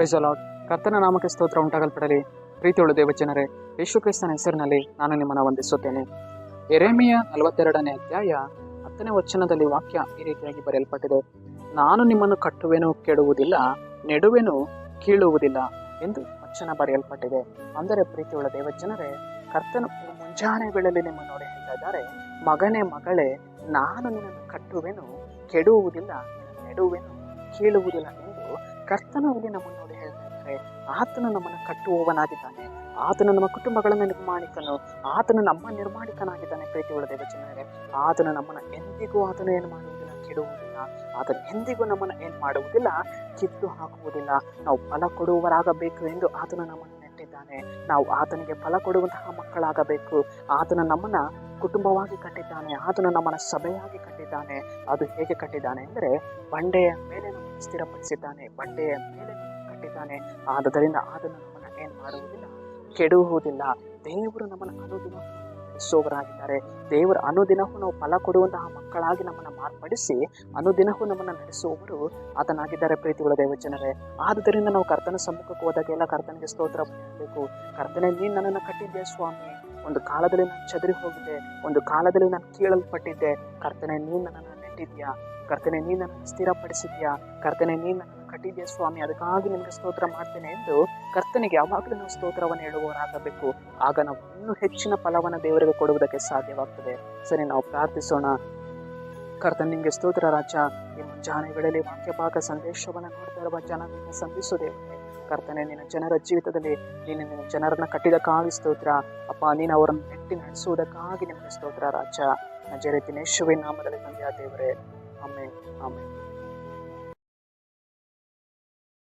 Praise the lord. ಕರ್ತನ ನಾಮಕ್ಕೆ ಸ್ತೋತ್ರ ಉಂಟಾಗಲ್ಪಡಲಿ. ಪ್ರೀತಿಯುಳ್ಳ ದೇವಜನರೇ, ಯೇಸು ಕ್ರಿಸ್ತನ ಹೆಸರಿನಲ್ಲಿ ನಾನು ನಿಮ್ಮನ್ನು ವಂದಿಸುತ್ತೇನೆ. ಯೆರೆಮೀಯ 42ನೇ ಅಧ್ಯಾಯ 10ನೇ ವಚನದಲ್ಲಿ ವಾಕ್ಯ ಈ ರೀತಿಯಾಗಿ ಬರೆಯಲ್ಪಟ್ಟಿದೆ. ನಾನು ನಿಮ್ಮನ್ನು ಕಟ್ಟುವೆನು, ಕೆಡುವುದಿಲ್ಲ, ನೆಡುವೆನು, ಕೀಳುವುದಿಲ್ಲ ಎಂದು ವಚನ ಬರೆಯಲ್ಪಟ್ಟಿದೆ. ಅಂದರೆ ಪ್ರೀತಿಯುಳ್ಳ ದೇವಜನರೇ, ಕರ್ತನು ಮುಂಜಾನೆ ವೇಳೆಯಲ್ಲಿ ನಿಮ್ಮನ್ನು ನೋಡಿ ಹೇಳ್ತಾ ಇದ್ದಾರೆ, ಮಗನೇ ಮಗಳೇ, ನಾನು ನಿನ್ನನ್ನು ಕಟ್ಟುವೆನು, ಕೆಡುವುದಿಲ್ಲ, ನೆಡುವೆನು, ಕೀಳುವುದಿಲ್ಲ ಎಂದು ಕರ್ತನು ಇಲ್ಲಿ ನಮ್ಮನ್ನು ನೋಡಿ ಹೇಳ್ತಾ ಇದ್ದಾರೆ. ಆತನು ನಮ್ಮನ್ನು ಕಟ್ಟುವವನಾಗಿದ್ದಾನೆ, ಆತನು ನಮ್ಮ ಕುಟುಂಬಗಳನ್ನು ನಿರ್ಮಾಣಿಕನು, ಆತನು ನಮ್ಮ ನಿರ್ಮಾಣಿಕನಾಗಿದ್ದಾನೆ. ಪ್ರೀತಿಯುಳ್ಳ ದೇವಜನರೇ, ಆತನು ನಮ್ಮನ್ನು ಎಂದಿಗೂ ಆತನು ಏನು ಮಾಡುವುದಿಲ್ಲ, ಕೆಡುವುದಿಲ್ಲ. ಆತನು ಎಂದಿಗೂ ನಮ್ಮನ್ನು ಏನು ಮಾಡುವುದಿಲ್ಲ, ಕಿತ್ತು ಹಾಕುವುದಿಲ್ಲ. ನಾವು ಫಲ ಕೊಡುವವರಾಗಬೇಕು ಎಂದು ಆತನು ನಮ್ಮನ್ನು ನೆಟ್ಟಿದ್ದಾನೆ. ನಾವು ಆತನಿಗೆ ಫಲ ಕೊಡುವಂತಹ ಮಕ್ಕಳಾಗಬೇಕು. ಆತನು ನಮ್ಮನ್ನ ಕುಟುಂಬವಾಗಿ ಕಟ್ಟಿದ್ದಾನೆ, ಆತನು ನಮ್ಮನ್ನ ಸಭೆಯಾಗಿ ಕಟ್ಟಿದ್ದಾನೆ. ಅದು ಹೇಗೆ ಕಟ್ಟಿದ್ದಾನೆ ಅಂದರೆ, ಬಂಡೆಯ ಮೇಲೆ ನಮ್ಮನ್ನು ಸ್ಥಿರಪಡಿಸಿದ್ದಾನೆ, ಬಂಡೆಯ ಮೇಲೆ ಕಟ್ಟಿದ್ದಾನೆ. ಆದ್ದರಿಂದ ಆತನು ನಮ್ಮನ್ನ ಏನು ಮಾಡುವುದಿಲ್ಲ, ಕೆಡುವುದಿಲ್ಲ. ದೇವರು ನಮ್ಮನ್ನು ಅನುದಿನ ನಡೆಸುವವರಾಗಿದ್ದಾರೆ. ದೇವರು ಅನುದಿನವೂ ನಾವು ಫಲ ಕೊಡುವಂತಹ ಮಕ್ಕಳಾಗಿ ನಮ್ಮನ್ನು ಮಾರ್ಪಡಿಸಿ ಅನುದಿನವೂ ನಮ್ಮನ್ನು ನಡೆಸುವವರು ಆತನಾಗಿದ್ದಾರೆ. ಪ್ರೀತಿಗಳ ದೇವಜನರೇ, ಆದುದರಿಂದ ನಾವು ಕರ್ತನ ಸಮ್ಮುಖಕ್ಕೆ ಹೋದಾಗೆಲ್ಲ ಕರ್ತನಿಗೆ ಸ್ತೋತ್ರ ಮಾಡಬೇಕು. ಕರ್ತನೆ, ನೀನು ನನ್ನನ್ನು ಕಟ್ಟಿದ್ದೆ ಸ್ವಾಮಿ. ಒಂದು ಕಾಲದಲ್ಲಿ ನಾನು ಚದರಿ ಹೋಗಿದ್ದೆ, ಒಂದು ಕಾಲದಲ್ಲಿ ನಾನು ಕೀಳಲ್ಪಟ್ಟಿದ್ದೆ. ಕರ್ತನೆ, ನೀನು ನನ್ನನ್ನು ನೆಟ್ಟಿದ್ಯಾ. ಕರ್ತನೆ, ನೀನು ನನ್ನನ್ನು ಸ್ಥಿರಪಡಿಸಿದ್ಯಾ. ಕರ್ತನೆ, ನೀನು ನನ್ನನ್ನು ಕಟ್ಟಿದ್ಯಾ ಸ್ವಾಮಿ, ಅದಕ್ಕಾಗಿ ನಿನಗೆ ಸ್ತೋತ್ರ ಮಾಡ್ತೇನೆ ಎಂದು ಕರ್ತನಿಗೆ ಯಾವಾಗಲೂ ನಾವು ಸ್ತೋತ್ರವನ್ನು ಹೇಳುವವರಾಗಬೇಕು. ಆಗ ನಾವು ಇನ್ನೂ ಹೆಚ್ಚಿನ ಫಲವನ್ನು ದೇವರಿಗೆ ಕೊಡುವುದಕ್ಕೆ ಸಾಧ್ಯವಾಗ್ತದೆ. ಸರಿ, ನಾವು ಪ್ರಾರ್ಥಿಸೋಣ. ಕರ್ತನ, ನಿಮಗೆ ಸ್ತೋತ್ರ ರಾಜ. ಈ ಮುಂಜಾನೆ ವೇಳೆಯಲ್ಲಿ ವಾಕ್ಯ ಭಾಗ ಸಂದೇಶವನ್ನು ನೋಡ್ತಾ ಇರುವ ಜನರನ್ನು ಸಂಧಿಸುವುದೇವೆ. ಕರ್ತನೆ, ನಿನ್ನ ಜನರ ಜೀವಿತದಲ್ಲಿ ನೀನು ನಿನ್ನ ಜನರನ್ನ ಕಟ್ಟಿದಕ್ಕಾಗಿ ಸ್ತೋತ್ರ ಅಪ್ಪ. ನೀನು ಅವರನ್ನು ನೆಟ್ಟಿ ನಡೆಸುವುದಕ್ಕಾಗಿ ನಿಮಗೆ ಸ್ತೋತ್ರ ರಾಜ. ನಜರೇತಿನ ಯೇಸುವಿನ ನಾಮದಲ್ಲಿ ತಂದೆಯ ದೇವರೇ, ಆಮೆನ್.